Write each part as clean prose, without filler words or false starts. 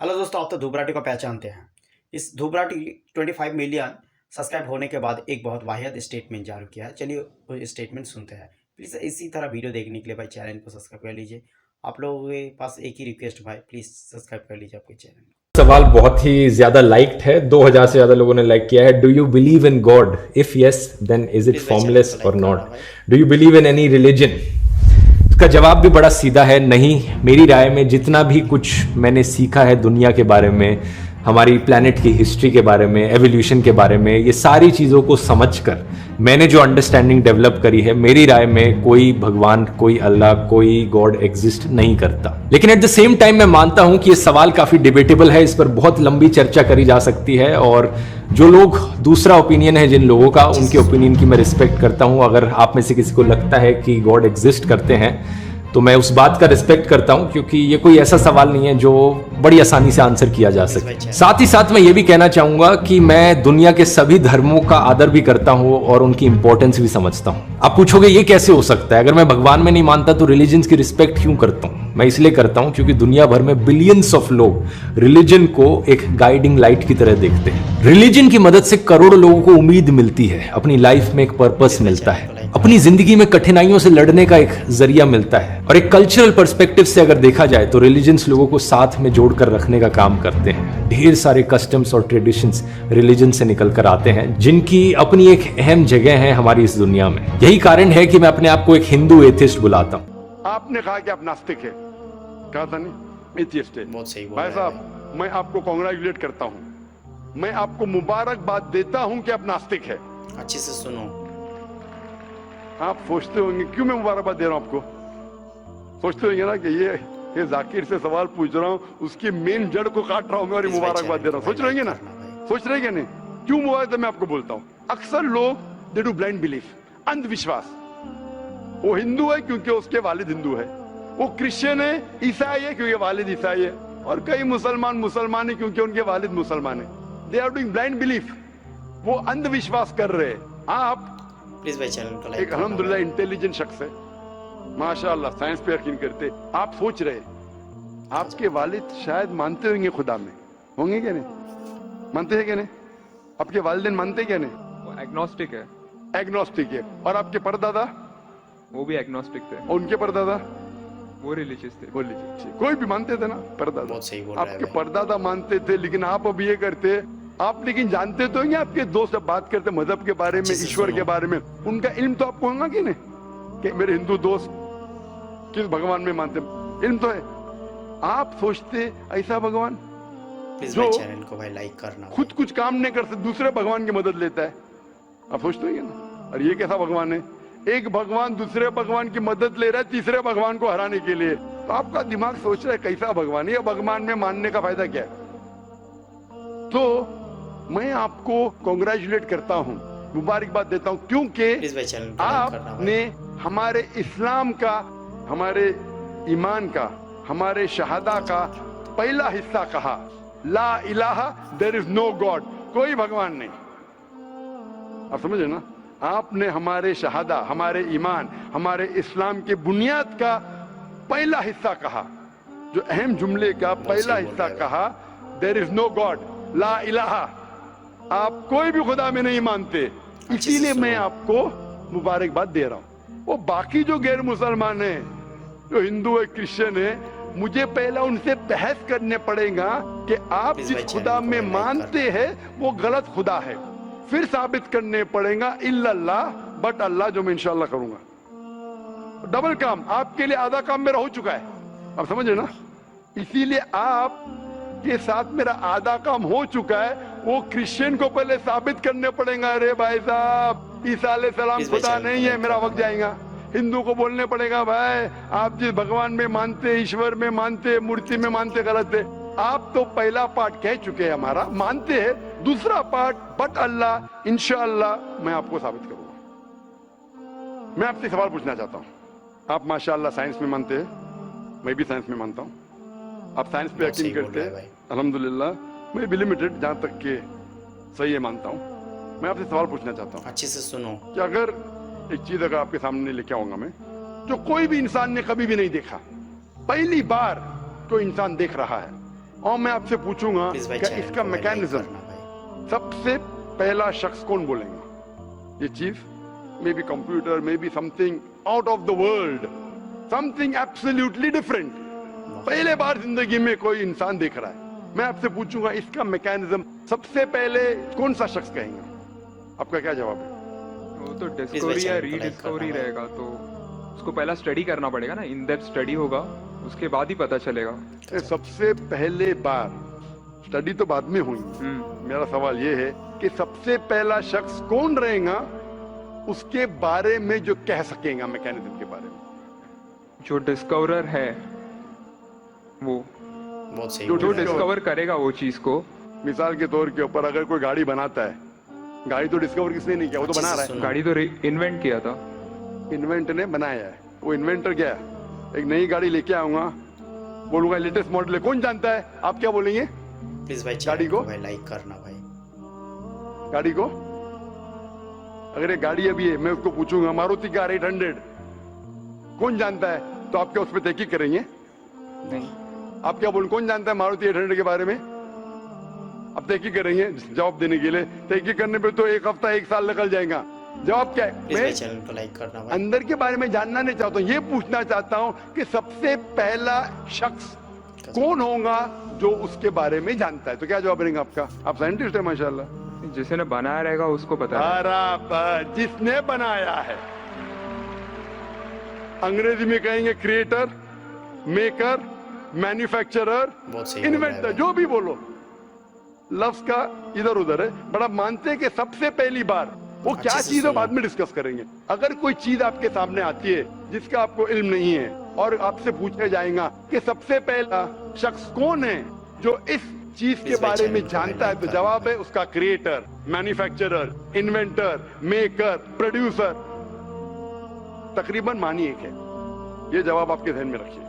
Hello दोस्तों, आप तो धूपराठी को पहचानते हैं। इस धूपराठी 25 मिलियन सब्सक्राइब होने के बाद एक बहुत वाहियात स्टेटमेंट जारी किया है। चलिए वो स्टेटमेंट सुनते हैं। प्लीज़ इसी तरह वीडियो देखने के लिए भाई चैनल को सब्सक्राइब कर लीजिए। आप लोगों के पास एक ही रिक्वेस्ट भाई, प्लीज़ सब्सक्राइब कर लीजिए आपके चैनल को। सवाल बहुत ही ज्यादा लाइक्ड है। 2000 से ज्यादा लोगों ने लाइक किया है। Do you believe in God? If yes, then is it please भाई चैनल फॉर्मलेस को और लाइक नॉट? करना भाई। Do you believe in any religion? इसका जवाब भी बड़ा सीधा है, नहीं। मेरी राय में जितना भी कुछ मैंने सीखा है दुनिया के बारे में, हमारी प्लैनेट की हिस्ट्री के बारे में, एवोल्यूशन के बारे में, ये सारी चीज़ों को समझकर मैंने जो अंडरस्टैंडिंग डेवलप करी है, मेरी राय में कोई भगवान, कोई अल्लाह, कोई गॉड एग्जिस्ट नहीं करता। लेकिन एट द सेम टाइम मैं मानता हूं कि ये सवाल काफ़ी डिबेटेबल है, इस पर बहुत लंबी चर्चा करी जा सकती है। और जो लोग, दूसरा ओपिनियन है जिन लोगों का, उनके ओपिनियन की मैं रिस्पेक्ट करता हूं। अगर आप में से किसी को लगता है कि गॉड एग्जिस्ट करते हैं तो मैं उस बात का रिस्पेक्ट करता हूं, क्योंकि ये कोई ऐसा सवाल नहीं है जो बड़ी आसानी से आंसर किया जा सके। साथ ही साथ मैं ये भी कहना चाहूंगा कि मैं दुनिया के सभी धर्मों का आदर भी करता हूं और उनकी इंपॉर्टेंस भी समझता हूं। आप पूछोगे ये कैसे हो सकता है? अगर मैं भगवान में नहीं मानता तो रिलीजन की रिस्पेक्ट क्यों करता हूं? मैं इसलिए करता हूं क्योंकि दुनिया भर में बिलियंस ऑफ लोग रिलीजन को एक गाइडिंग लाइट की तरह देखते हैं। रिलीजन की मदद से करोड़ों लोगों को उम्मीद मिलती है, अपनी लाइफ में एक पर्पस मिलता है, अपनी जिंदगी में कठिनाइयों से लड़ने का एक जरिया मिलता है। और एक कल्चरल पर्सपेक्टिव से अगर देखा जाए तो रिलीजन्स लोगों को साथ में जोड़कर रखने का काम करते हैं। ढेर सारे कस्टम्स और ट्रेडिशंस रिलीजन से निकल कर आते हैं, जिनकी अपनी एक अहम जगह है हमारी इस दुनिया में। यही कारण है कि मैं अपने आप को एक हिंदू एथिस्ट बुलाता हूं। आपने कहा कि आप नास्तिक है, कहा था नहीं, एथियस्ट है। बहुत सही बोल भाई रहे हैं साहब, मैं आपको कांग्रेचुलेट करता हूं, मैं आपको मुबारकबाद देता हूं कि आप नास्तिक है। अच्छे से सुनो। आप सोचते होंगे क्यों मैं मुबारकबाद दे रहा हूं आपको? सोचते होंगे ना कि ये जाकिर से सवाल पूछ रहा हूं, उसकी मेन जड़ को काट रहा हूं मैं और मुबारकबाद दे रहा हूं। सोच रहे ना? सोच रहे क्या नहीं? क्यों मुबारक मैं आपको बोलता हूं। अक्सर लोग दे डू ब्लाइंड बिलीफ, अंधविश्वास। वो हिंदू है क्योंकि उसके वालिद हिंदू है, वो क्रिश्चियन है, ईसाई है क्योंकि वालिद ईसाई है, और कई मुसलमान है क्योंकि उनके वालिद मुसलमान है। They are doing blind belief, वो अंधविश्वास कर रहे हैं। आप प्लीज़ भाई चैनल को लाइक एक अल्हम्दुलिल्लाह इंटेलिजेंट शख्स है, माशाअल्लाह, साइंस पे यकीन करते। आप सोच रहे आपके वालिद शायद मानते होंगे खुदा में, होंगे क्या नहीं? मानते हैं क्या नहीं? आपके वालिदैन मानते क्या नहीं? वो एग्नोस्टिक है। एग्नोस्टिक है। और आपके परदादा? वो भी एग्नोस्टिक थे। और उनके परदादा? वो रिलीजियस थे। वो लीजिए, कोई भी मानते थे ना परदादा। बहुत सही बोल रहे हैं आपके भाई। परदादा मानते थे, लेकिन आप अब ये करते। आप लेकिन जानते तो हैं आपके दोस्त जब बात करते मजहब के बारे में, अच्छे से ईश्वर सुनो। के बारे में, उनका इल्म तो आपको होगा कि नहीं कि मेरे हिंदू दोस्त किस भगवान में मानते? इल्म तो है। आप सोचते ऐसा भगवान प्लीज़ जो भाई चैनल को भाई लाइक करना। खुद कुछ काम नहीं कर सकते, दूसरे भगवान की मदद लेता है। आप सोचते हैं ना? और ये कैसा भगवान है? एक भगवान दूसरे भगवान की मदद ले रहा है तीसरे भगवान को हराने के लिए। तो आपका दिमाग सोच रहा है कैसा भगवान है, ये भगवान में मानने का फायदा क्या है? तो मैं आपको कांग्रेचुलेट करता हूं, मुबारकबाद देता हूं, क्योंकि प्लीज़ भाई चैनल को लाइक करना भाई। आपने हमारे इस्लाम का, हमारे ईमान का, हमारे शहादा का पहला हिस्सा कहा, ला इलाहा, देयर इज नो गॉड, कोई भगवान नहीं। आप समझे ना? आपने हमारे शहादा, हमारे ईमान, हमारे इस्लाम के बुनियाद का पहला हिस्सा कहा, जो अहम जुमले का पहला हिस्सा कहा, देयर इज नो गॉड, ला इलाहा। आप कोई भी खुदा में नहीं मानते, इसीलिए मैं आपको मुबारकबाद दे रहा हूं। वो बाकी जो गैर मुसलमान है, जो हिंदू है, क्रिश्चियन है, मुझे पहला उनसे बहस करने पड़ेगा कि आप जिस खुदा में मानते हैं वो गलत खुदा है। फिर साबित करने पड़ेगा इल्लल्लाह, बट अल्लाह, जो मैं इंशाअल्लाह करूंगा। डबल काम, आपके लिए आधा काम मेरा हो चुका है। आप समझे ना? इसीलिए आप के साथ मेरा आधा काम हो चुका है। वो क्रिश्चियन को पहले साबित करने पड़ेगा, अरे भाई साहब ईसा अलैहिस्सलाम खुदा नहीं है, मेरा वक्त जाएगा। हिंदू को बोलने पड़ेगा, भाई आप जिस भगवान में मानते, ईश्वर में मानते, मूर्ति में मानते, गलत है। आप तो पहला पार्ट कह चुके हैं, हमारा मानते हैं। दूसरा पार्ट, बट अल्लाह, इंशाअल्लाह मैं आपको साबित करूंगा। मैं आपसे सवाल पूछना चाहता हूं। आप माशाअल्लाह साइंस में मानते हैं, मैं भी साइंस में मानता हूं। आप साइंस पे यकीन करते हैं, अल्हम्दुलिल्लाह। मैं भी लिमिटेड, जहां तक के सही है, मानता हूं। मैं आपसे सवाल पूछना चाहता हूं, अच्छे से सुनो। कि अगर एक चीज अगर आपके सामने लेके आऊंगा मैं, जो कोई भी इंसान ने कभी भी नहीं देखा, पहली बार कोई इंसान देख रहा है, और मैं आपसे पूछूंगा प्लीज भाई कि चैनल इसका को लाइक मैकेनिज्म करना भाई। सबसे पहला शख्स कौन बोलेंगे? ये चीज may be computer, may be something out of the world, something absolutely different. पहले बार जिंदगी में कोई इंसान देख रहा है। मैं आपसे पूछूंगा इसका मैकेनिज्म सबसे पहले कौन सा शख्स कहेंगे? आपका क्या जवाब है? वो तो भाई डिस्कवरी या चैनल को लाइक रीडिस्कवरी करना रहेगा, तो उसको पहला स्टडी करना पड़ेगा ना, इन डेप्थ स्टडी होगा, उसके बाद ही पता चलेगा। ये सबसे पहले बार स्टडी तो बाद में हुई। मेरा सवाल ये है कि सबसे पहला शख्स कौन रहेगा उसके बारे में जो कह सकेगा मैकेनिज्म के बारे में? जो डिस्कवरर है वो, बहुत सही जो जो बोल रहे हैं। डिस्कवर करेगा वो चीज को। मिसाल के तौर के ऊपर अगर कोई गाड़ी बनाता है, गाड़ी तो डिस्कवर किसने नहीं किया, वो तो अच्छे बना से रहा है। सुनो। गाड़ी तो इन्वेंट किया था। इन्वेंट ने बनाया है। वो इन्वेंटर क्या है? एक नई गाड़ी लेके आऊंगा, बोलूंगा लेटेस्ट मॉडल है, कौन जानता है? आप क्या बोलेंगे? प्लीज भाई गाड़ी चैनल को? को भाई लाइक करना भाई। गाड़ी को अगर ये गाड़ी अभी है, मैं उसको पूछूंगा मारुति कार 800 कौन जानता है, तो आप क्या उस पर तहकीक करेंगे? नहीं, आप क्या बोल, कौन जानता है मारुति 800 के बारे में? आप तहकीक करेंगे जवाब देने के लिए? तहकीक करने पे तो एक हफ्ता एक साल निकल जाएगा। जवाब क्या है? प्लीज भाई मैं चैनल को लाइक करना भाई। अंदर के बारे में जानना नहीं चाहता हूं, ये पूछना चाहता हूं कि सबसे पहला शख्स कौन होगा जो उसके बारे में जानता है। तो क्या जवाब रहेगा आपका? आप साइंटिस्ट है माशाल्लाह। जिसे ने बनाया रहेगा उसको पता है। बराबर, जिसने बनाया है। अंग्रेजी में कहेंगे क्रिएटर, मेकर, मैन्युफैक्चरर, बहुत सही बोल रहे हैं इन्वेंटर, भाई। जो भी बोलो, लफ्ज का इधर उधर है। बड़ा मानते हैं कि सबसे पहली बार वो अच्छे क्या से चीज है सुनो। बाद में डिस्कस करेंगे। अगर कोई चीज आपके सामने आती है जिसका आपको इल्म नहीं है और आपसे पूछा जाएगा कि सबसे पहला शख्स कौन है जो इस चीज के प्लीज भाई बारे में चैनल को जानता है, लाइक तो करना जवाब है उसका creator, manufacturer, inventor, maker, producer. तकरीबन मानी एक है। ये जवाब आपके ध्यान में रखिए।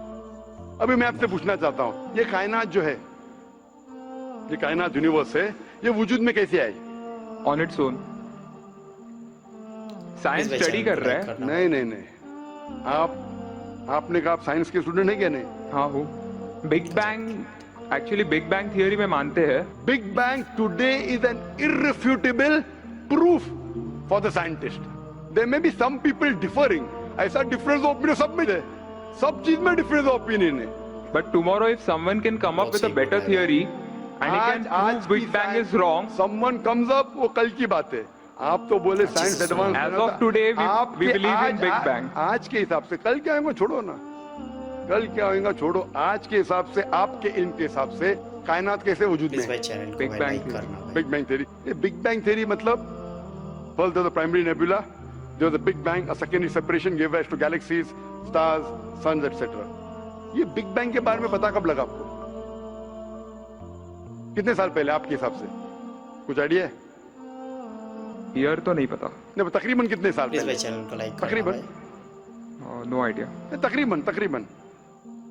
अभी मैं आपसे पूछना चाहता हूं, ये कायनात जो है, ये कायनात यूनिवर्स है, ये वजूद में कैसे आई? On its own. Science please भाई स्टडी चैनल कर को रहा लाइक है। करना नहीं नहीं नहीं, आपने कहा आप साइंस के स्टूडेंट है क्या? नहीं। हाँ हूँ। Big bang, actually big bang theory में मानते हैं। Big bang today is an irrefutable proof for the scientist. There may be some people differing, ऐसा डिफरेंस ऑफ ओपिनियन सब में है, सब चीज में डिफरेंस ऑफ ओपिनियन है। But tomorrow if someone can come up with a better theory and he can prove Big Bang is wrong, someone comes up, वो कल की बात है। आप तो बोले अच्छे साइंस से सुनो। Advance. As of today, we believe in Big Bang. आज के हिसाब से, कल क्या होगा छोड़ो ना, कल क्या होगा छोड़ो, आज के हिसाब से, आपके इल्म के हिसाब से कायनात कैसे वजूद में प्लीज भाई है? चैनल को Big भाई Bang लाइक theory। करना भाई। Big bang theory. ये बिग बैंग थ्योरी मतलब first there was the primary nebula, there was a big bang, a secondary separation gave rise to galaxies, stars, suns, etc. ये big bang के बारे में पता कब लगा आपको? कितने साल पहले आपके हिसाब से? कुछ आइडिया है? year तो नहीं पता। नहीं, तकरीबन कितने साल प्लीज पहले? भाई चैनल को लाइक करना तकरीबन भाई। No idea। तकरीबन तकरीबन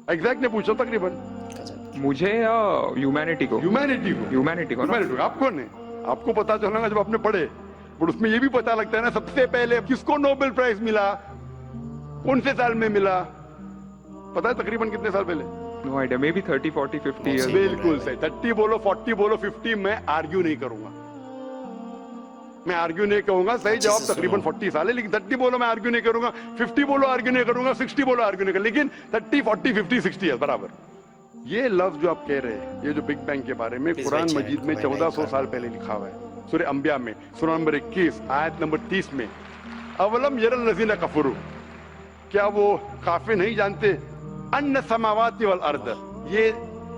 एग्जैक्ट नहीं पूछो, तकरीबन गजब। मुझे या ह्यूमैनिटी को? ह्यूमैनिटी को। ह्यूमैनिटी को ना? ह्यूमैनिटी आपको नहीं, आपको पता चलेगा जब आपने पढ़े। पर उसमें ये भी पता लगता है ना सबसे पहले किसको नोबेल प्राइज मिला, कौन से साल में मिला, पता है तकरीबन कितने साल पहले? No idea, maybe 30, 40, 50 years। सही बोल बिल्कुल रहे सही। 30 बोलो, 40 बोलो, 50, मैं आर्ग्यू नहीं करूंगा, मैं आर्ग्यू नहीं कहूंगा। सही अच्छे जवाब से तकरीबन सुनो। 40 साल है, लेकिन 30 बोलो मैं आर्ग्यू नहीं करूंगा, 50 बोलो आर्ग्यू नहीं करूंगा, 60 बोलो आर्ग्यू नहीं करूंगा, लेकिन 30, 40, 50, 60 है बराबर। ये लफ्ज जो आप कह रहे हैं, ये जो बिग बैंग के बारे में प्लीज कुरान भाई मजीद चैनल में को 1400 लाइक साल करना। पहले लिखा हुआ है। सूरह अंबिया में सूरह नंबर 21 आयत नंबर 30 में, अवलम यरल लज़ीना कफरू, क्या वो काफिर नहीं जानते, अन्न समावाति वल अर्द, ये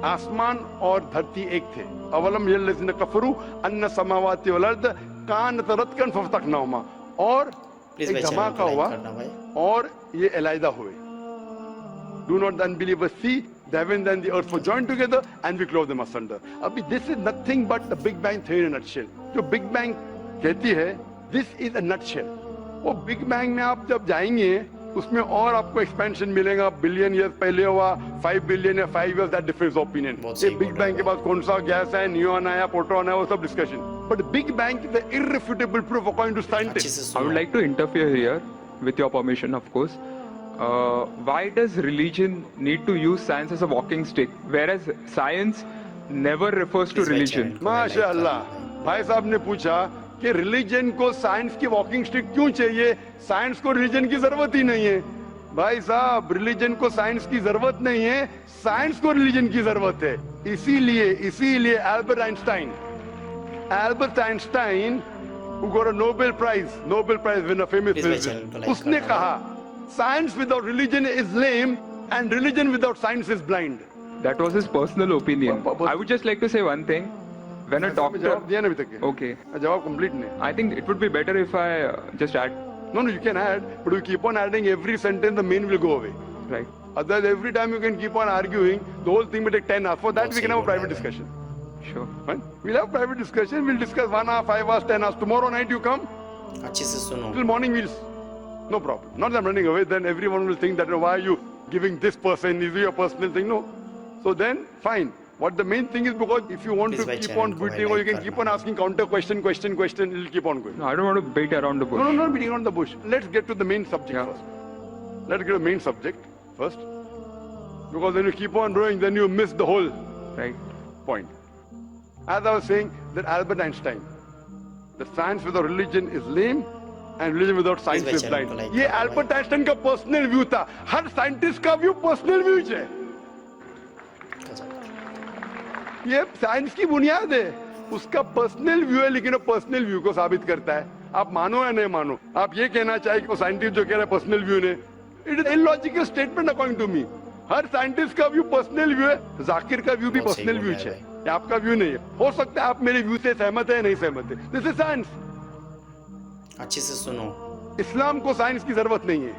आसमान और धरती एक थे। अवलम यरल लज़ीना कफरू अन्न समावाति वल अर्द कानत रतकन फफ्तकनाहुमा, और प्लीज एक भाई चैनल धमाका को लाइक हुआ करना भाई। और ये अलहदा हुए। Do not the unbelievers see the heavens and the earth were joined together and we clove them asunder. अभी this is nothing but the Big Bang theory in a nutshell. जो Big Bang कहती है, this is a nutshell. वो Big Bang में आप जब जाएंगे उसमें और आपको एक्सपेंशन मिलेगा, बिलियन ईयर्स पहले हुआ, 5 बिलियन या 5 years, that difference of opinion. बहुत ये सही बिग बोल बैंग रहे के हो। बाद कौन सा गैस है, नियॉन आया, प्रोटॉन है, वो सब discussion. But big bang is the irrefutable proof according to अच्छे साइंटिस्ट। से I सुनो। would like to interfere here with your permission, of course. Why does religion need to use science as a walking stick, whereas science never refers to Please भाई religion. channel को भाई like माशाअल्लाह। करना भाई। भाई साहब ने पूछा कि रिलीजन को साइंस की वॉकिंग स्टिक क्यों चाहिए, साइंस को रिलीजन की जरूरत ही नहीं है। भाई साहब, रिलीजन को साइंस की जरूरत नहीं है, साइंस को रिलीजन की जरूरत है। इसीलिए Albert Einstein who got a Nobel Prize winner, famous Please भाई physicist, channel को like उसने करना कहा science without religion is lame and religion without science is blind. That was his personal opinion. I would just like to say one thing. When a doctor, जवाब दिया ना अभी तक। okay, जवाब कंप्लीट नहीं। I think it would be better if I just add, No, you can add, but you keep on adding every sentence, the main will go away. right? Otherwise, every time you can keep on arguing, the whole thing will take 10 hours. For that, बहुत we can सही have a बोल private रहा है discussion. Sure. Fine? We'll have private discussion. We'll discuss 1 hour, 5 hours, 10 hours. Tomorrow night you come, अच्छे से सुनो। till morning we'll... No problem. Not that I'm running away, then everyone will think that, why are you giving this person, is it your personal thing? No. So then, fine. What the main thing is, because if you want Please to भाई keep channel on को भाई beating, or you like can keep करना। on asking counter question, it'll keep on going. No, I don't want to beat around the bush. No, not beating around the bush. Let's get to the main subject Yeah. first. Let's get to the main subject first. Because when you keep on rowing, then you miss the whole Right. point. As I was saying, that Albert Einstein, that science without religion is lame and religion without science भाई is channel blind. को like ये करना Albert Einstein का personal view था। हर scientist का view personal view है। ये science की बुनियाद है, उसका पर्सनल व्यू है, लेकिन वो पर्सनल व्यू को साबित करता है। आप मानो या नहीं मानो, आप ये कहना चाहिए कि वो साइंटिस्ट जो कह रहा है पर्सनल व्यू ने, it is illogical statement according to me. हर साइंटिस्ट का व्यू पर्सनल व्यू है, जाकिर का व्यू भी बहुत सही पर्सनल बोल व्यू रहा है है, ये आपका व्यू नहीं है। हो सकता है आप मेरे व्यू से सहमत है, नहीं सहमत है, दिस इज साइंस। अच्छे से सुनो। इस्लाम को साइंस की जरूरत नहीं है।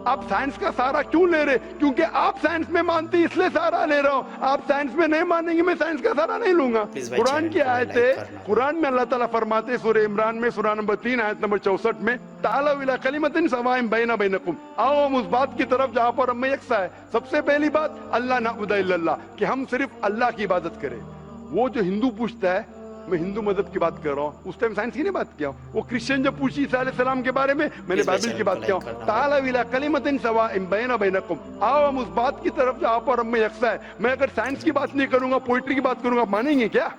आप साइंस का सहारा क्यों ले रहे? क्योंकि आप साइंस में मानते हैं, इसलिए सहारा ले रहा हूं। आप साइंस में नहीं मानेंगे, मैं साइंस का सहारा नहीं लूंगा। Please भाई कुरान channel की को आयत like है, करना। कुरान में अल्लाह ताला फरमाते सूरह इमरान में, सूरह नंबर 3 आयत नंबर 64 में, ताला इला कलिमतिन सवाइन बैना बैनकुम, आओ हम उस बात की तरफ जहां पर हम में यकसा है। सबसे पहली बात, अल्लाह नअबुद इल्लल्लाह, कि हम सिर्फ अल्लाह की इबादत करें। वो जो हिंदू पूछता है, मैं हिंदू मदद की बात कर रहा हूँ, उस टाइम साइंस की नहीं बात किया। वो क्रिश्चियन जो पूछी ईसा अलैहिस्सलाम के बारे में, मैंने इस भाई बाइबल की चैनल बात को किया like हूँ। करना ताला इला कलिमतिन सवाइन बैना बैनकुम, आओ हम उस बात की तरफ जहां पर हम में यकसा है। मैं अगर साइंस की बात नहीं करूंगा, पोइट्री की बात करूंगा, आप मानेंगे क्या?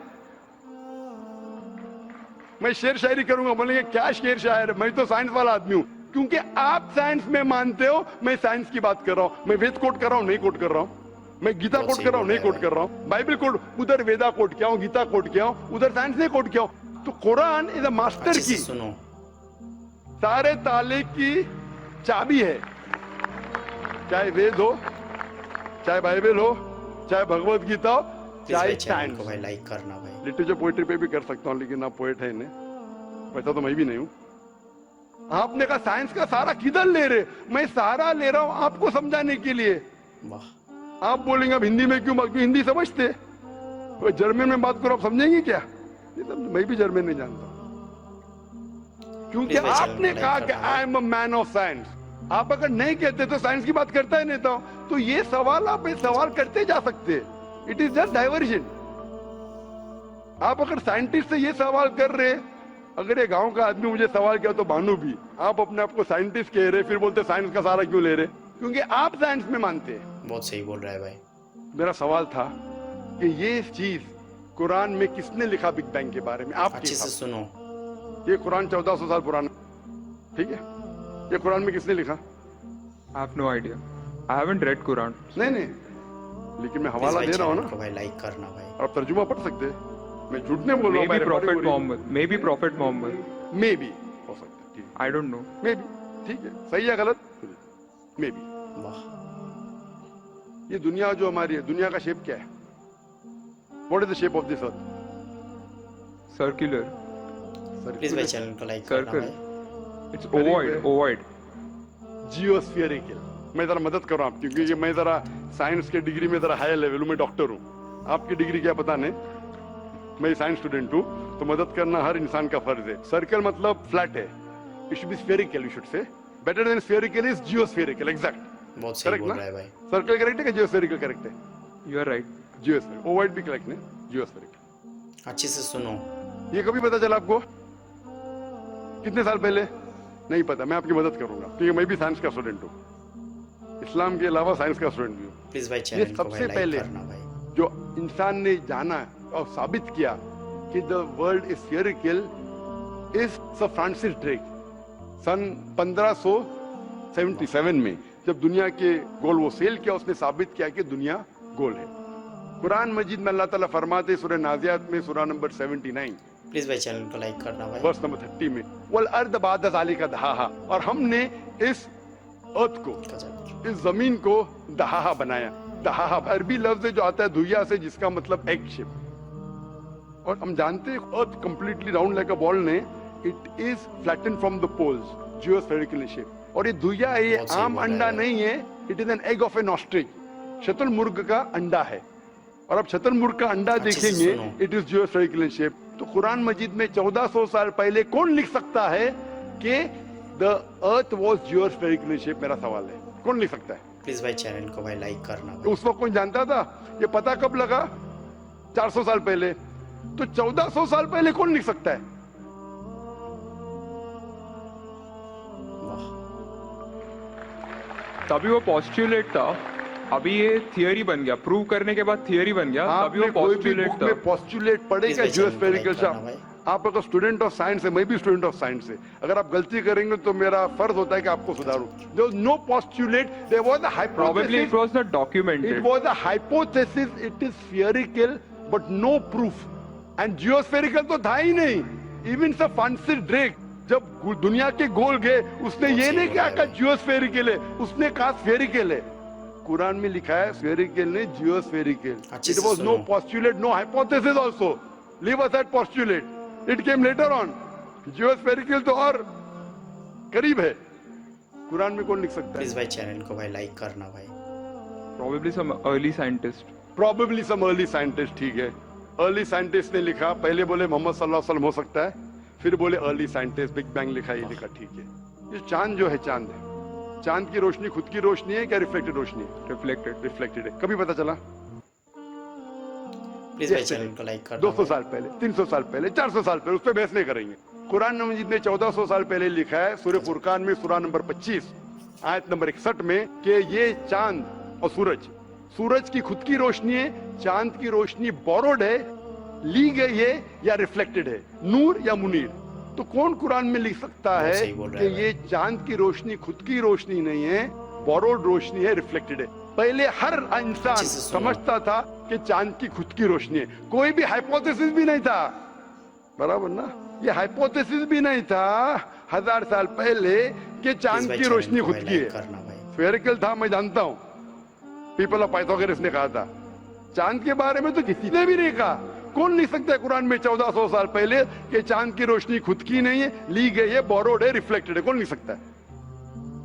मैं शेर शायरी करूंगा, बोलेंगे क्या शेर शायर, मैं तो साइंस वाला आदमी हूं। क्योंकि आप साइंस में मानते हो, मैं साइंस की बात कर रहा हूं। मैं वेद कोट कर रहा हूं, नहीं कोट कर रहा हूं। मैं गीता बहुत कोट सही कर रहा हूं, बोल नहीं रहा है कोट कर रहा हूं। बाइबल कोट, उधर वेदा कोट किया हूं, गीता कोट किया हूं, उधर साइंस नहीं कोट किया हूं। तो कुरान इज अ मास्टर अच्छे से की, सुनो। सारे ताले की चाबी है। चाहे वेद हो, चाहे बाइबल हो, चाहे भगवत गीता हो, प्लीज चाहे भाई चैनल को साइंस। भाई like करना भाई। लिटरेचर पोएट्री पे भी कर सकता हूँ, लेकिन आप पोएट है नहीं, वैसा तो मैं भी नहीं हूँ। आपने कहा साइंस का सहारा किधर ले रहे? मैं सहारा ले रहा हूं आपको समझाने के लिए। वाह। आप बोलेंगे अब हिंदी में क्यों बात, हिंदी समझते? जर्मन में बात करो, आप समझेंगे क्या? नहीं समझ, मैं भी जर्मन नहीं जानता, क्योंकि Please भाई चैनल आपने को like कहा कि करना I am a man of science. आप अगर नहीं कहते तो साइंस की बात करता ही नहीं था, तो ये सवाल आप ये सवाल करते जा सकते। It is just diversion. आप अगर साइंटिस्ट से ये सवाल कर रहे, अगर ये गांव का आदमी मुझे सवाल किया तो भानु भी, आप अपने आप को साइंटिस्ट कह रहे, फिर बोलते साइंस का सहारा क्यों ले रहे? क्योंकि आप साइंस में मानते हैं। बहुत सही बोल रहा है भाई। मेरा सवाल था कि ये चीज कुरान में किसने लिखा बिग बैंग के बारे में? आप अच्छे से सुनो। ये कुरान 1400 साल पुराना, ठीक है? ये कुरान में किसने लिखा? I have no idea. I haven't read Quran. नहीं नहीं, लेकिन मैं प्लीज हवाला भाई दे रहा हूँ चैनल ना, को भाई like करना भाई। और आप तर्जुमा पढ़ सकते हैं। मैं झूठ नहीं बोल रहा हूँ। Maybe Prophet Muhammad. Maybe Prophet Muhammad. May be हो सकता है, ठीक है, I don't know. May be, ठीक है, सही है गलत, मे बी। वाह। ये दुनिया जो हमारी है, दुनिया का शेप क्या है? What is the shape of this earth? Circular. Please भाई चैनल को like करना Circle. भाई। It's Very ovoid. well. Ovoid. जियोस्फेरिकल। मैं जरा मदद कर रहा हूँ आपकी, क्योंकि मैं जरा साइंस के डिग्री में जरा हाई लेवल हूँ, मैं डॉक्टर हूँ। आपकी डिग्री क्या पता नहीं, मैं साइंस स्टूडेंट हूँ, तो मदद करना हर इंसान का फर्ज है। सर्कल मतलब फ्लैट है, it should be spherical, you should say. Better than spherical is geospherical, exact. बहुत सही करेक्ट बोल ना? रहा है भाई। सर्कल करेक्ट है कि जियोस्फेरिकल करेक्ट है? You are right. जियोस्फेरिकल। ओवाइड भी करेक्ट है, जियोस्फेरिकल। अच्छे से सुनो। ये कभी पता चला आपको? कितने साल पहले? नहीं पता, मैं आपकी मदद करूंगा, क्योंकि मैं भी साइंस का स्टूडेंट हूँ, इस्लाम के अलावा साइंस का स्टूडेंट भी हूँ। प्लीज भाई चैनल को सबसे भाई like पहले करना भाई। जो इंसान ने जाना और साबित किया कि the world is spherical is sir Francis Drake. सन 1577 में जब दुनिया के गोल वो सेल किया, उसने साबित किया कि दुनिया गोल है। कुरान मजीद में अल्लाह ताला फरमाते सूरह नाज़ियात में सूरह नंबर 79 प्लीज भाई चैनल को लाइक करना भाई। वर्स नंबर 30 में वल अर्द बाद ज़ालिका दहाहा, और हमने इस अर्थ को, इस जमीन को दहाहा बनाया। दहाहा अरबी लफ्ज है जो आता है धुइया से, जिसका मतलब एग शेप। और हम जानते हैं earth completely round like a ball ने, it is flatten from the poles, geospherical shape. और ये धुइया है, ये आम अंडा नहीं है, it is an egg of an ostrich, शतुरमुर्ग का अंडा है। और अब शतुरमुर्ग का अंडा देखेंगे, इट इज जियोस्फेरिकल शेप। तो कुरान मजीद में 1400 साल पहले कौन लिख सकता है कि द अर्थ वॉज जियोस्फेरिकल शेप? मेरा सवाल है, कौन लिख सकता है? प्लीज भाई चैनल को भाई लाइक करना भाई। तो उस वक्त कौन जानता था? ये पता कब लगा? 400 साल पहले। तो 1400 साल पहले कौन लिख सकता है? तभी वो पॉस्टुलेट था, अभी ये थियरी बन गया, प्रूव करने के बाद थियरी बन गया, तभी वो पॉस्टुलेट था। पॉस्टुलेट पढ़ेगा जियोस्फेरिकल शेप। आप अगर स्टूडेंट ऑफ साइंस है, मैं भी स्टूडेंट ऑफ साइंस है, अगर आप गलती करेंगे तो मेरा फर्ज होता है कि आपको सुधारूं। There was no postulate, there was a hypothesis, Probably it was not documented. It was a hypothesis, it is spherical but no proof. And geospherical तो था ही नहीं। इवन सर फ्रांसिस ड्रेक जब दुनिया के गोल गए, उसने ये नहीं कहा जियोस्फेरिकल है, उसने कहा स्फेरिकल है। कुरान में लिखा है स्फेरिकल ने geospherical. It was no postulate, no hypothesis also. Leave aside postulate, it came later on. Geospherical तो और करीब है। कुरान में कौन लिख सकता है? प्लीज भाई चैनल को भाई लाइक करना भाई। Probably some early scientist. Probably some early scientist, ठीक है। अर्ली साइंटिस्ट ने लिखा, पहले बोले मोहम्मद सल्लल्लाहु अलैहि वसल्लम हो सकता है, फिर बोले अर्ली साइंटिस्ट, बिग बैंग लिखा, ये लिखा, ठीक है। ये चांद जो है, चांद है, चांद की रोशनी खुद की रोशनी है क्या रिफ्लेक्टेड रोशनी है? रिफ्लेक्टेड है। कभी पता चला? प्लीज भाई चैनल को लाइक करना। 200 साल पहले, 300 साल पहले, 400 साल पहले, उस पर बहस नहीं करेंगे। कुरान मजीद ने 1400 साल पहले लिखा है सूरह फुरकान में सूरह नंबर 25 आयत नंबर 61 में कि ये चांद और सूरज की खुद की रोशनी है, चांद की रोशनी बोरोड है, ली गई है या रिफ्लेक्टेड है, नूर या मुनीर। तो कौन कुरान में लिख सकता है कि ये चांद की रोशनी खुद की रोशनी नहीं है, बोरोड रोशनी है, रिफ्लेक्टेड है? पहले हर इंसान समझता था कि चांद की खुद की रोशनी है। कोई भी हाइपोथेसिस भी नहीं था, बराबर ना? ये हाइपोथेसिस भी नहीं था 1000 साल पहले कि चांद की रोशनी खुद की है। स्फेरिकल था, मैं जानता हूं, पीपल ऑफ पाइथागोरस ने कहा था। चांद के बारे में तो किसी ने भी नहीं कहा। कौन लिख सकता है कुरान में 1400 साल पहले कि चांद की रोशनी खुद की नहीं है, ली गई है, बोरोड है, रिफ्लेक्टेड है? कौन लिख सकता है?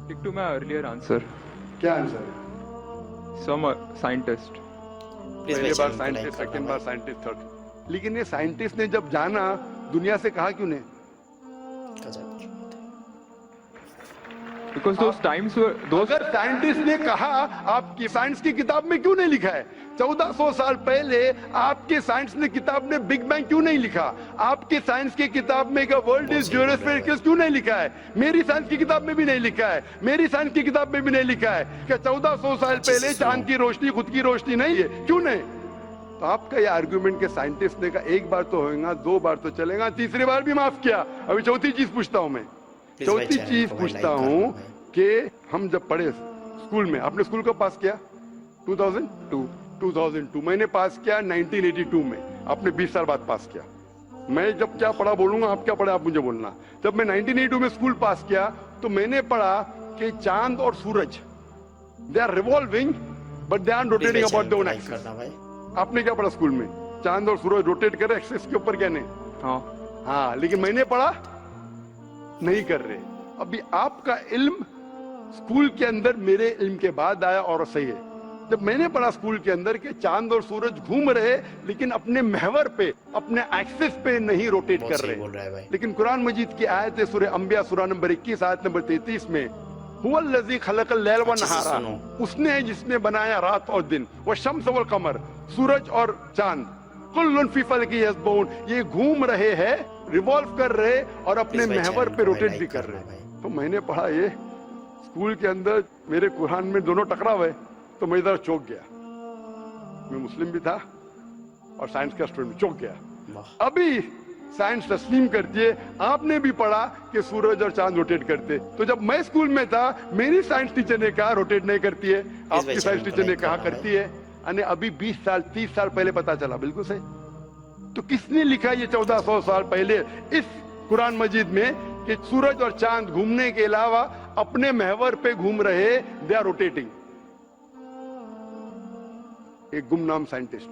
Stick to my earlier answer. क्या आंसर है? Some scientist. पहली बार साइंटिस्ट, सेकंड बार साइंटिस्ट, थर्ड। लेकिन ये साइंटिस्ट ने जब जाना, दुनिया से कहा क्यों नहीं? Because those times were those. अगर साइंटिस्ट ने कहा, आपकी साइंस की किताब में क्यों नहीं लिखा है? 1400 साल पहले आपके साइंस ने किताब में बिग बैंग क्यों नहीं लिखा? आपके साइंस की किताब में वर्ल्ड इज जियोस्फेरिकल क्यों नहीं लिखा है? मेरी साइंस की किताब में भी नहीं लिखा है, मेरी साइंस की किताब में भी नहीं लिखा है कि 1400 साल पहले चांद की रोशनी खुद की रोशनी नहीं है। क्यों नहीं? तो आपका ये आर्ग्यूमेंट के साइंटिस्ट ने कहा एक बार तो होगा, 2 बार तो चलेगा, तीसरी बार भी माफ किया। अभी चौथी चीज पूछता हूं मैं, चौथी चीज पूछता हूं कि हम जब पढ़े स्कूल में, आपने स्कूल कब पास किया? 2002। मैंने पास किया 1982 में, आपने 20 साल बाद पास किया। मैं जब क्या पढ़ा बोलूंगा, आप क्या पढ़ा आप मुझे बोलना। जब मैं 1982 में स्कूल पास किया तो मैंने पढ़ा कि चांद और सूरज they are revolving but they are rotating about their own axis. आपने क्या पढ़ा स्कूल में? चांद और सूरज रोटेट कर रहे एक्सिस के ऊपर, क्या नहीं? हाँ, लेकिन मैंने पढ़ा नहीं कर रहे। अभी आपका इल्म स्कूल के अंदर मेरे इल्म के बाद आया और सही है। जब मैंने पढ़ा स्कूल के अंदर कि चांद और सूरज घूम रहे लेकिन अपने महवर पे, अपने एक्सिस पे नहीं रोटेट कर रहे। लेकिन कुरान मजीद की आयत है सूरह अंबिया सूरह नंबर 21 आयत नंबर 33 में, हुवल्लज़ी खलक़ल लैल व नहारा, उसने है जिसने बनाया रात और दिन, व शम्स वल कमर, सूरज और चांद, कुल्लुन फी फलकी यस्बहून, ये घूम रहे हैं, रिवॉल्व कर रहे और अपने महवर पे रोटेट भी कर रहे। तो मैंने पढ़ा ये स्कूल के अंदर, मेरे कुरान में दोनों टकराव है, तो मैं इधर चौंक गया। मैं मुस्लिम भी था और साइंस का स्टूडेंट चौंक गया। वाह अभी साइंस तस्लीम करती है, आपने भी पढ़ा कि सूरज और चांद रोटेट करते। तो जब मैं स्कूल में था मेरी साइंस टीचर ने कहा रोटेट नहीं करती है, आपकी साइंस टीचर ने कहा करती है। यानी अभी 20 साल 30 साल पहले पता चला। बिल्कुल सही। तो किसने लिखा ये 1400 साल पहले इस कुरान मजीद में कि सूरज और चांद घूमने के अलावा अपने महवर पे घूम रहे, दे आर रोटेटिंग। एक गुमनाम साइंटिस्ट,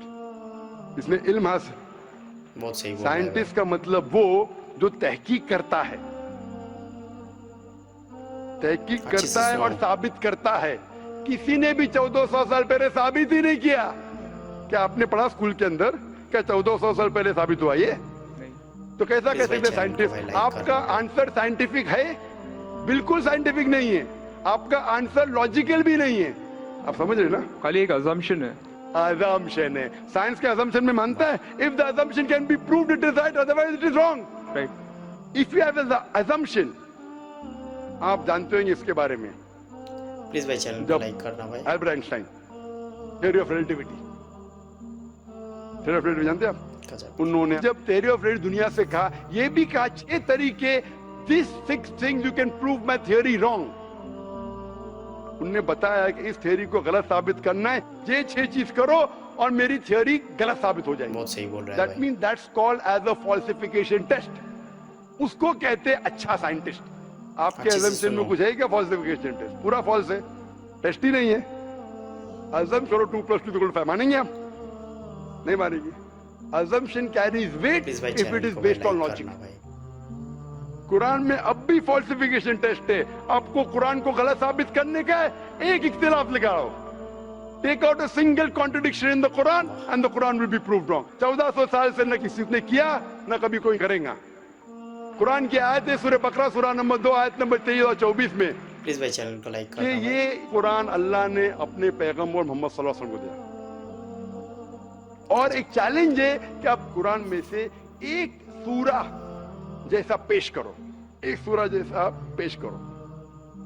इसने इल्म हासिल। बहुत सही बोल रहे हैं साइंटिस्ट का मतलब वो जो तहकीक करता है, तहकीक अच्छे से करता है और सुनो। साबित करता है। किसी ने भी 1400 साल पहले साबित ही नहीं किया। क्या आपने पढ़ा स्कूल के अंदर क्या 1400 साल पहले साबित हुआ ये? नहीं। तो कैसा Please कह सकते भाई, चैनल को साइंटिस्ट? भाई लाइक आपका करना। आंसर साइंटिफिक है? बिल्कुल साइंटिफिक नहीं है। आपका आंसर लॉजिकल भी नहीं है। आप समझ रहे ना? खाली एक assumption है। assumption है। साइंस के assumption में मानता है if the assumption can be proved it is right, otherwise it is wrong. Right. If you have an assumption, आप जानते होंगे इसके बारे में, प्लीज भाई चैनल को जब लाइक करना भाई। Albert Einstein theory of relativity, theory of relativity जानते हैं आप? गजब। उन्होंने जब थ्योरी ऑफ रिलेटिविटी दुनिया से कहा, ये भी कहा 6 तरीके, this 6 things you can prove my theory wrong. उन्होंने बताया कि इस थ्योरी को गलत साबित करना है, ये 6 चीज करो और मेरी थ्योरी गलत साबित हो जाएगी। बहुत सही बोल रहे हैं दैट भाई। Mean that's called as a falsification test. उसको कहते हैं अच्छा साइंटिस्ट। आपके अच्छे से assumption में सुनो। कुछ है क्या फॉल्सिफिकेशन टेस्ट? पूरा फॉल्स है, टेस्ट ही नहीं है। अजम करो 2 + 2 = 5, मानेंगे आप? नहीं मानेंगे। assumption carries weight प्लीज भाई if it चैनल is को भाई based on लाइक logic। करना भाई। कुरान में अब भी फॉल्सिफिकेशन टेस्ट है। आपको कुरान को गलत साबित करने का है, एक इख्तिलाफ लगाओ। Take out a single contradiction in the Quran and the Quran will be proved wrong. 1400 साल से न किसी ने किया न कभी कोई करेगा। कुरान की आयत है सूरह बकरा सूरह नंबर 2 आयत नंबर 23 और 24 में प्लीज भाई चैनल को लाइक कि करना भाई। ये कुरान अल्लाह ने अपने पैगंबर मोहम्मद सल्लल्लाहु अलैहि वसल्लम को दिया। और एक चैलेंज है कि आप कुरान में से एक सूरा जैसा पेश करो, एक सूरा जैसा पेश करो।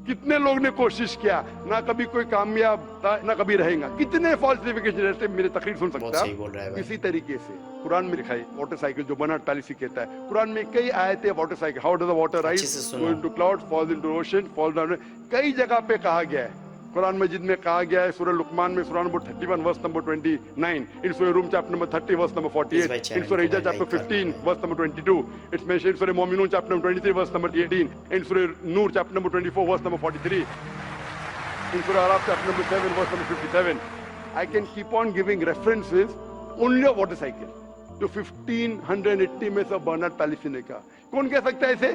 कितने लोग ने कोशिश किया, ना कभी कोई कामयाब था ना कभी रहेगा। कितने फॉल्सिफिकेशन जैसे मेरे तकरीर सुन बहुत सकता सही बोल रहा है भाई। इसी तरीके से कुरान में लिखा है मोटरसाइकिल जो बर्नार्ड पॉलिसी कहता है। कुरान में कई आयतें motorcycle, how does the water rise, अच्छे से सुनो। Go into clouds, falls into ocean, fall down, कई जगह पे कहा गया है। कुरान मजीद में कहा गया है सूरह लुकमान में सूरह नंबर 31 वर्स नंबर 29, इन सूरह रूम chapter number 30 verse number 48, in सूरह हिजर chapter 15 verse number 22, it's mention in सूरह मोमिनून chapter number 23 verse number 18, in सूरह नूर chapter number 24 verse number 43, in Surah Araf chapter number 7 verse number 57. I can keep on giving references only of motorcycle जो 1580 में सब Bernard policy ने कहा। कौन कह सकता है इसे?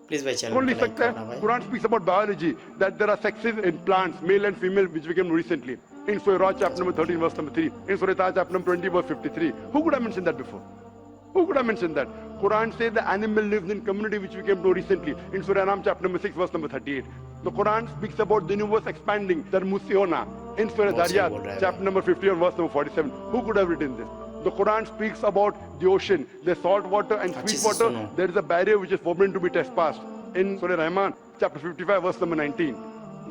प्लीज भाई चैनल कौन को लिख लाइक सकता करना है? भाई। Quran speaks about biology that there are sexes in plants, male and female, which became recently. In Surah Ra chapter number 13 verse number 3, in Surah Taha chapter number 20 verse 53. Who could have mentioned that before? Who could have mentioned that? Quran says the animal lives in community, which we came to recently in Surah Anam chapter number 6 verse number 38. The Quran speaks about the universe expanding, the Musiona, in Surah बहुत सही बोल रहा Dariyat है chapter number 51 verse number 47. Who could have written this? The Quran speaks about the ocean, the salt water and अच्छे sweet से water. सुनो। There is a barrier which is forbidden to be trespassed in Surah Rahman chapter 55 verse number 19.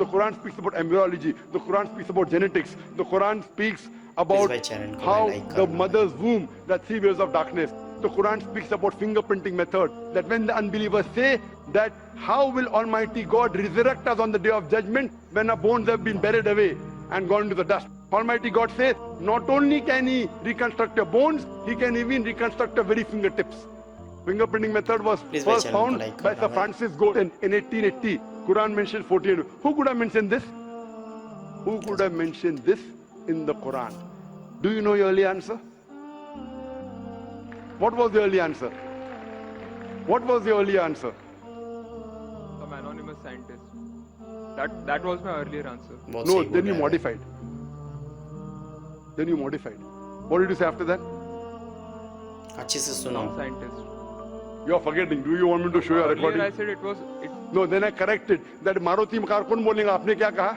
The Quran speaks about embryology. The Quran speaks about genetics. The Quran speaks about भाई channel को how like the करना mother's womb, that 3 years of darkness. The Quran speaks about fingerprinting method, that when the unbelievers say that how will Almighty God resurrect us on the day of judgment when our bones have been buried away and gone to the dust. Almighty God says not only can he reconstruct your bones, he can even reconstruct your very fingertips. Fingerprinting method was Please भाई first channel को found like by करना Sir भाई। Francis Galton in 1880. Quran mentions 48. Who could have mentioned this? Who could have mentioned this in the Quran? Do you know your early answer? What was the early answer? What was the early answer? Some anonymous scientist. That was my earlier answer. बहुत No, सही बोल then you रहा है भाई। modified. Then you modified. What did you say after that? अच्छे से सुनो। Some scientist. You are forgetting. Do you want me to show you a Earlier I recording? said it was No, then I corrected. That Maruti car कौन बोलेगा? आपने क्या कहा?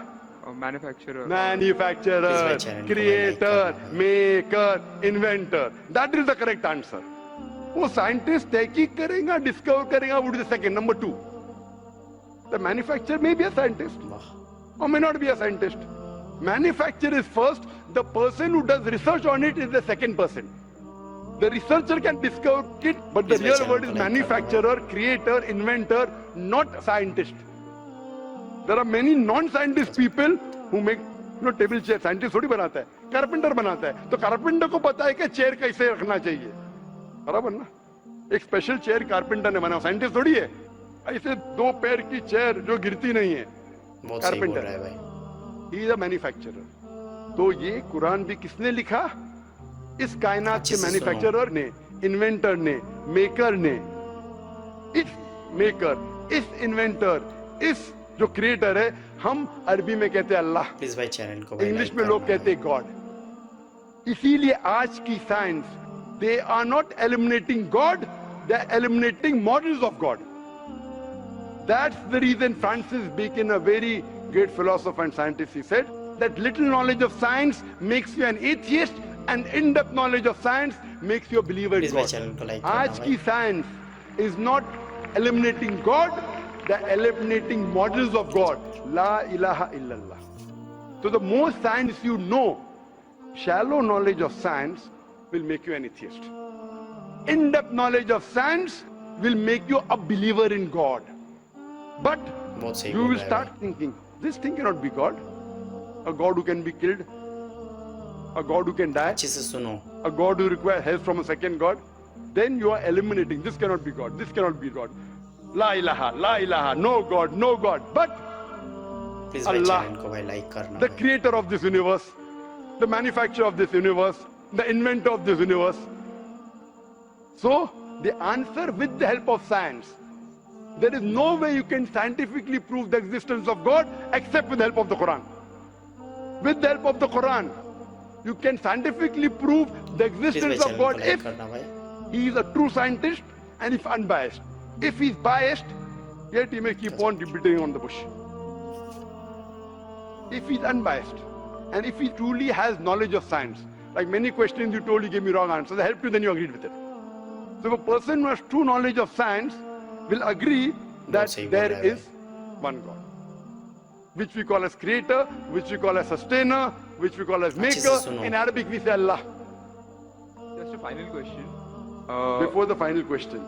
a manufacturer. Manufacturer, Please भाई channel को creator, like करना। maker, inventor. That is the correct answer. वो scientist तहकीक करेगा, डिस्कवर करेगा, वो is the second. Number 2, the manufacturer may be a scientist वाह or may not be a scientist. Manufacture is first. The person who does research on it is the second person. The researcher can discover it, but the Please real word is manufacturer, creator, inventor, not scientist. There are many non-scientist people who make table chair. Scientist थोड़ी बनाता है, carpenter बनाता है. तो carpenter को पता है कि चेयर कैसे रखना चाहिए, बराबर ना. एक स्पेशल चेयर कारपेंटर ने बनाया, साइंटिस्ट थोड़ी है. ऐसे 2 पैर की चेयर जो गिरती नहीं है, कारपेंटर है भाई. He is a manufacturer. तो ये कुरान भी किसने लिखा? इस कायनात के मैन्युफैक्चरर ने, इन्वेंटर ने, मेकर ने. इस मेकर, इस इन्वेंटर, इस जो क्रिएटर है, हम अरबी में कहते हैं अल्लाह, प्लीज भाई चैनल को इंग्लिश में लोग कहते हैं गॉड. इसीलिए आज की science, they are not eliminating God, they are eliminating models of God. That's the reason Francis Bacon, a very great philosopher and scientist, he said that little knowledge of science makes you an atheist and in-depth knowledge of science makes you a believer in God. आज की science is not eliminating God, they're eliminating models of God. La ilaha illallah. So the more science you know, shallow knowledge of science will make you an atheist. In-depth knowledge of science will make you a believer in God. But you will start thinking, this thing cannot be God. A God who can be killed. A God who can die. A God who requires help from a second God. Then you are eliminating, this cannot be God, this cannot be God. La ilaha, no God, no God. But Allah, the creator of this universe, the manufacturer of this universe, the inventor of this universe. So, the answer with the help of science. There is no way you can scientifically prove the existence of God except with the help of the Quran. With the help of the Quran, you can scientifically prove the existence of God if he is a true scientist and if unbiased. If he is biased, yet he may keep on beating on the bush. If he is unbiased and if he truly has knowledge of science, like many questions you told, you gave me wrong answers, I helped you, then you agreed with it. So if a person who has true knowledge of science will agree that there is one God, which we call as creator, which we call as sustainer, which we call as maker. In Arabic we say Allah. Just a final question. Before the final question,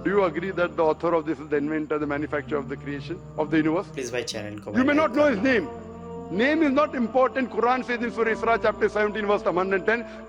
do you agree that the author of this is the inventor, the manufacturer of the creation of the universe? Please by channel. You may not know his name. Name is not important. Quran says in Surah Isra chapter 17 verse 110,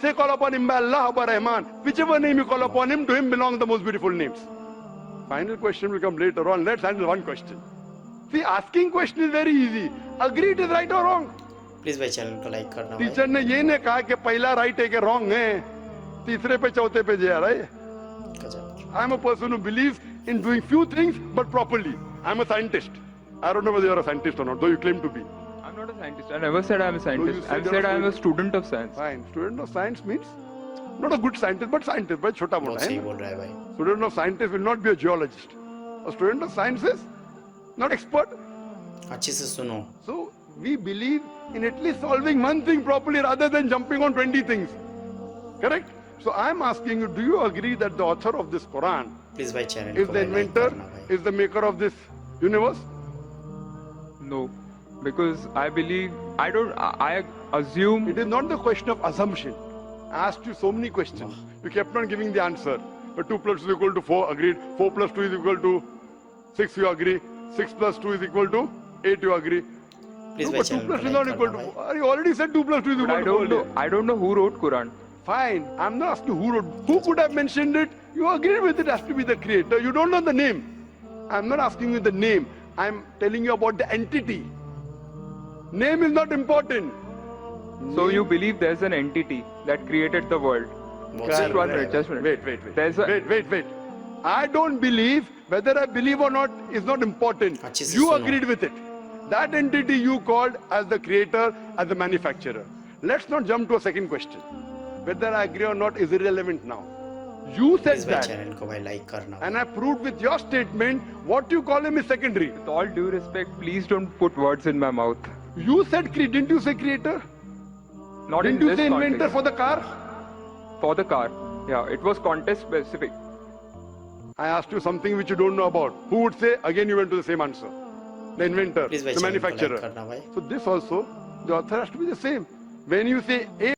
Say call upon him by Allah or by Rahman. Whichever name you call upon him, to him belong the most beautiful names. Final question will come later on. Let's handle one question. See, asking question is very easy. Agree it is right or wrong. Please by channel को like करना. Teacher ने ये नहीं कहा कि पहला right है कि wrong है, तीसरे पे चौथे पे जा रहा है. I am a person who believes in doing few things but properly. I am a scientist. I don't know whether you are a scientist or not, though you claim to be. I'm not a scientist. I never said I'm a scientist. I said I'm a student of science. Fine. Student of science means not a good scientist, but scientist. But छोटा मोटा है. बोल रहा है भाई. Student of scientist will not be a geologist. A student of science is not expert. अच्छे से सुनो. So we believe in at least solving one thing properly rather than jumping on 20 things. Correct? So I'm asking you, do you agree that the author of this Quran Please by channel is the inventor, is the maker of this universe? No, because I believe, I assume. It is not the question of assumption. I asked you so many questions. You kept on giving the answer. But 2 plus 2 is equal to 4, agreed. 4 plus 2 is equal to 6, you agree. 6 plus 2 is equal to 8, you agree. Please no, but 2 plus is not equal to 4. You already said 2 plus 2 is equal to 4. I don't know who wrote Quran. Fine. I'm not asking who wrote. Who could have mentioned it? You agreed with it has to be the creator. You don't know the name. I'm not asking you the name. I'm telling you about the entity. Name is not important. So you believe there's an entity that created the world? Just one minute, just one minute. Wait. I don't believe, whether I believe or not is not important. You agreed with it. That entity you called as the creator, as the manufacturer. Let's not jump to a second question. Whether I agree or not is irrelevant now. You said that, and I proved with your statement what you call him is secondary. With all due respect, please don't put words in my mouth. You said, didn't you say creator? Not didn't in you this say inventor context. for the car? For the car, yeah, it was context specific. I asked you something which you don't know about. Who would say? Again you went to the same answer. the inventor, Please, भाई, the channel को like manufacturer. करना भाई। So this also, the author has to be the same. When you say A